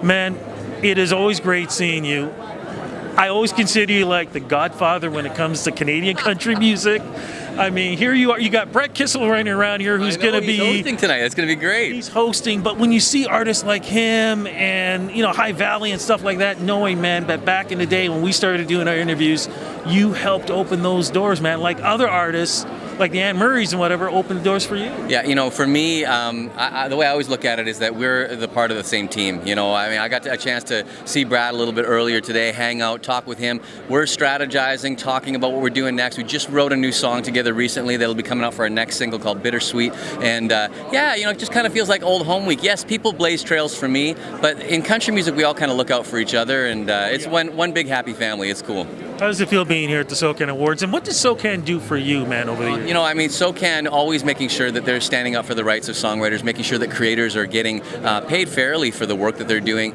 Man, it is always great seeing you. I always consider you like the godfather when it comes to Canadian country music. I mean, here you are. You got Brett Kissel running around here who's going to be hosting tonight. It's going to be great. He's hosting, but when you see artists like him and, High Valley and stuff like that, knowing, man, that back in the day when we started doing our interviews, you helped open those doors, man. Like other artists, like the Anne Murrays and whatever, opened the doors for you. Yeah, for me, the way I always look at it is that we're the part of the same team. I got a chance to see Brad a little bit earlier today, hang out, talk with him. We're strategizing, talking about what we're doing next. We just wrote a new song together recently that'll be coming out for our next single called Bittersweet. And it just kind of feels like old home week. Yes, people blaze trails for me, but in country music, we all kind of look out for each other, and it's one big happy family. It's cool. How does it feel being here at the Socan Awards? And what does Socan do for you, man, over the years? Socan always making sure that they're standing up for the rights of songwriters, making sure that creators are getting paid fairly for the work that they're doing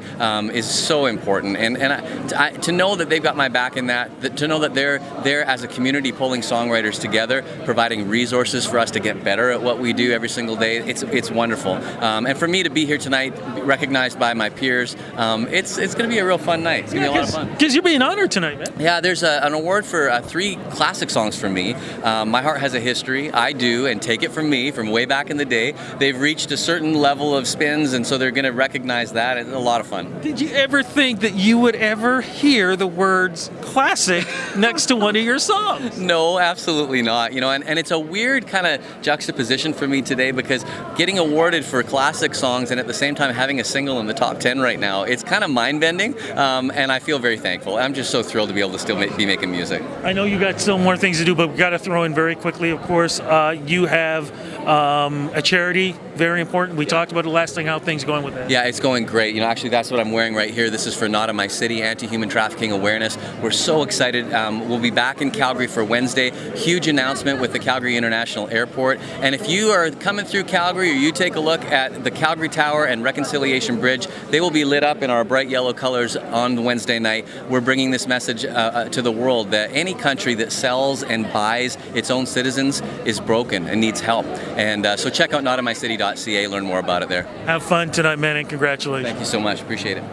is so important. And to know that they've got my back in that, to know that they're there as a community pulling songwriters together, providing resources for us to get better at what we do every single day, it's wonderful. And for me to be here tonight, recognized by my peers, it's going to be a real fun night. It's going to be a lot of fun. Because you're being honored tonight, man. Yeah, there's an award for 3 classic songs from me. My Heart Has a History, I Do, and Take It From Me from way back in the day. They've reached a certain level of spins, and so they're going to recognize that. It's a lot of fun. Did you ever think that you would ever hear the words classic next to one of your songs? No, absolutely not. And it's a weird kind of juxtaposition for me today because getting awarded for classic songs and at the same time having a single in the top 10 right now, it's kind of mind-bending, and I feel very thankful. I'm just so thrilled to be able to still be making music. I know you got still more things to do, but we got to throw in very quickly, of course, you have a charity, very important. We talked about it last thing, how things are going with that. Yeah, it's going great. Actually, that's what I'm wearing right here. This is for Not in My City, Anti-Human Trafficking Awareness. We're so excited. We'll be back in Calgary for Wednesday. Huge announcement with the Calgary International Airport. And if you are coming through Calgary or you take a look at the Calgary Tower and Reconciliation Bridge, they will be lit up in our bright yellow colors on Wednesday night. We're bringing this message to the world that any country that sells and buys its own citizens is broken and needs help. And so check out notinmycity.ca, learn more about it there. Have fun tonight, man, and congratulations. Thank you so much. Appreciate it.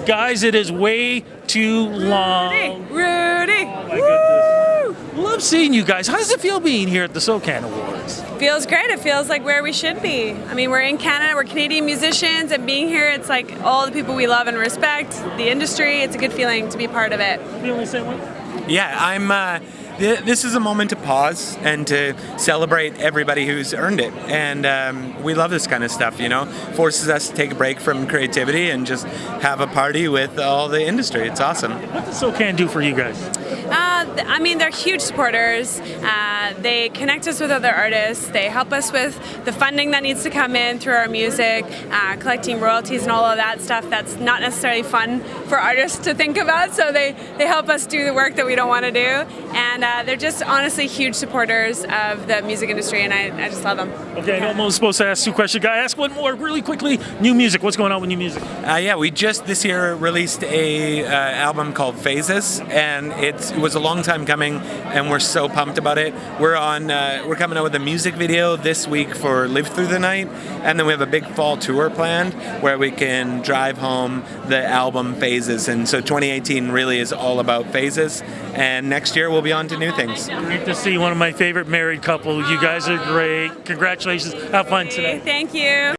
Guys, it is way too long. Rudy! Oh my goodness. Love seeing you guys. How does it feel being here at the Socan Awards? Feels great. It feels like where we should be. I mean, we're in Canada, we're Canadian musicians, and being here, it's like all the people we love and respect, the industry. It's a good feeling to be part of it. Feeling the same way? Yeah, this is a moment to pause and to celebrate everybody who's earned it. And we love this kind of stuff, Forces us to take a break from creativity and just have a party with all the industry. It's awesome. What does Socan do for you guys? I mean, they're huge supporters. They connect us with other artists. They help us with the funding that needs to come in through our music, collecting royalties and all of that stuff that's not necessarily fun for artists to think about. So they help us do the work that we don't want to do. And they're just honestly huge supporters of the music industry, and I just love them. Okay, I know I'm only supposed to ask 2 questions. Guy, ask one more really quickly. New music. What's going on with new music? Yeah, we just this year released a album called Phases, and it was a long time coming, and we're so pumped about it. We're coming out with a music video this week for Live Through the Night, and then we have a big fall tour planned where we can drive home the album Phases. And so 2018 really is all about phases, and next year we'll be on to new things. Great to see one of my favorite married couple. You guys are great. Congratulations. Have fun today. Thank you.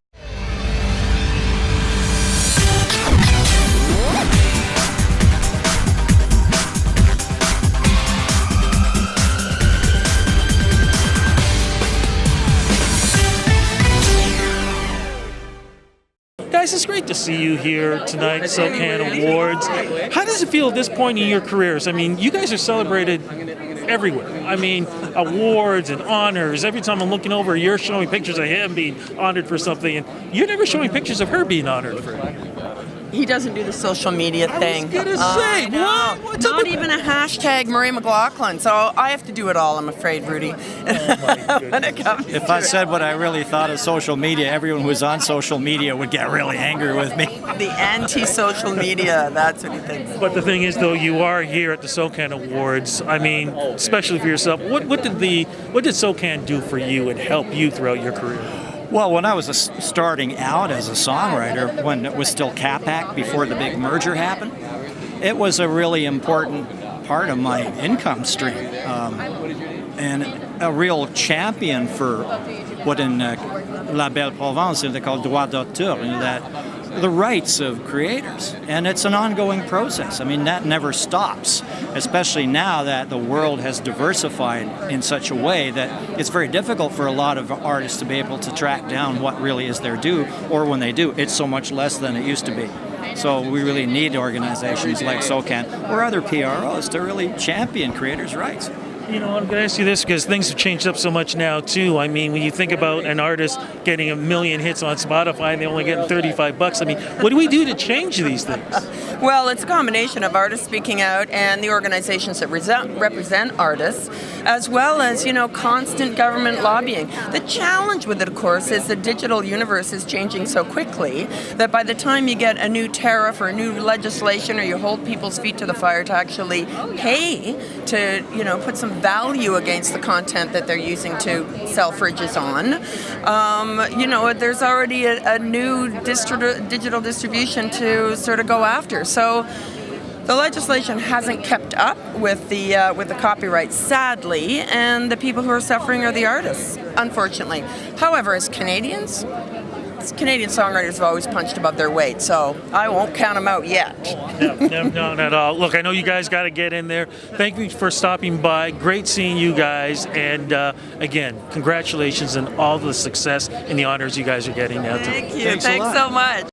Guys, it's great to see you here tonight, Socan Awards. How does it feel at this point in your careers? I mean, you guys are celebrated everywhere. I mean, awards and honors. Every time I'm looking over, you're showing pictures of him being honored for something, and you're never showing pictures of her being honored for it. He doesn't do the social media thing. I was gonna say, what? What's up Not with even a hashtag Marie McLauchlan. So I have to do it all, I'm afraid, Rudy. When it comes If to I it. said what I really thought of social media, everyone who was on social media would get really angry with me. The anti-social media, that's what he thinks. But the thing is, though, you are here at the Socan Awards. I mean, especially for yourself. What did Socan do for you and help you throughout your career? Well, when I was starting out as a songwriter, when it was still CAPAC before the big merger happened, it was a really important part of my income stream, and a real champion for what in La Belle Provence they call droit d'auteur, that the rights of creators. And it's an ongoing process. I mean, that never stops, especially now that the world has diversified in such a way that it's very difficult for a lot of artists to be able to track down what really is their due, or when they do, it's so much less than it used to be. So we really need organizations like Socan or other PROs to really champion creators' rights. You know, I'm going to ask you this because things have changed up so much now, too. I mean, when you think about an artist getting 1 million hits on Spotify and they're only getting $35, I mean, what do we do to change these things? Well, it's a combination of artists speaking out and the organizations that represent artists, as well as, constant government lobbying. The challenge with it, of course, is the digital universe is changing so quickly that by the time you get a new tariff or a new legislation, or you hold people's feet to the fire to actually pay to, put some value against the content that they're using to sell fridges on, there's already a new digital distribution to sort of go after. So the legislation hasn't kept up with the copyright, sadly, and the people who are suffering are the artists, unfortunately. However, as Canadian songwriters have always punched above their weight, so I won't count them out yet. No, not at all. Look, I know you guys got to get in there. Thank you for stopping by. Great seeing you guys. And again, congratulations on all the success and the honors you guys are getting now. Thank you. Thanks so much.